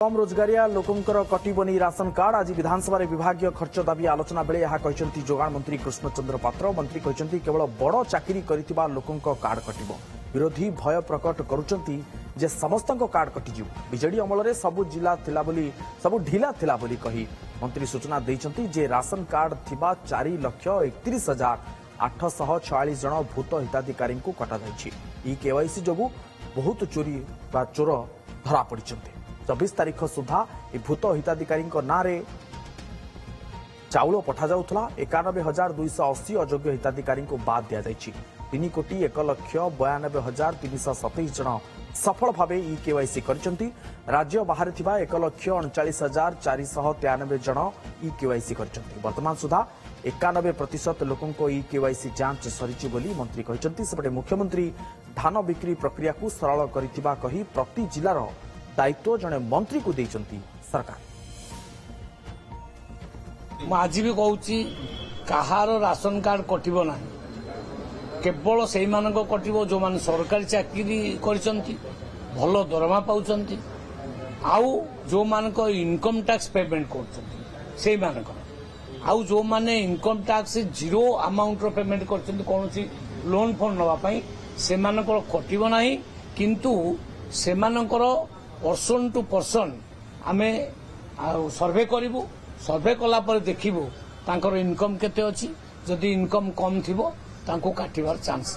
कम रोजगारिया लोकंकर कटिबनी ration card आज विधानसभा विभागीय खर्च दाबी आलोचना बेले यह कहते जोगाण मंत्री कृष्णचंद्र पात्र मंत्री कहते केवल बड़ चाकरी करिथिबा लोकंक कार्ड कटिबो विरोधी भय प्रकट करुचंती जे समस्त कार्ड कटिजिव बीजेडी अमल सबु जिला थिला बोली सबु ढिला थिला बोली कही मंत्री सूचना देइचंती जे राशन कार्ड थिबा 4,31,846 जन भूत हिताधिकारी को कटा जाइछि ई केवाईसी जोगु बहुत चोरी बा चोर धरा पड़िचंती 24 तारीख सुधा भूत हिताधिकारी नारे चाउल पठा जाउथला 91,280 अयोग्य हिताधिकारी को बाद दिया जाइछि 3,01,92,327 जन सफल भावे ई केवाईसी करचंती राज्य बाहर थिबा 1,39,493 जन ई केवाईसी करचंती वर्तमान सुधा 91% लोकों को ई केवाईसी जांच सरिछि बोली मंत्री कहचंती सेपटे मुख्यमंत्री धान बिक्री प्रक्रिया को सरल करिथिबा कही प्रति जिलार दायित्व जने मंत्री को देइचंती सरकार आज भी कहूँ कहार राशन कार्ड कटिबो ना केवल से कटिबो जो मान सरकारी चाकरी करिसंती भल दरमा पाउचंती आउ जो मान इनकम टैक्स पेमेंट करचंती से आउ जो माने इनकम टैक्स जीरो अमाउंट रो पेमेंट करचंती कोनोसी लोन फोन नवा पई से मानकर कटिबो नाही किंतु से मानकर पर्सन टू पर्सन आमे सर्वे करिवु सर्वे कला पर देखिबु तांकर इनकम केते अछि जदि इनकम कम थिबो तांको काटिबार चांस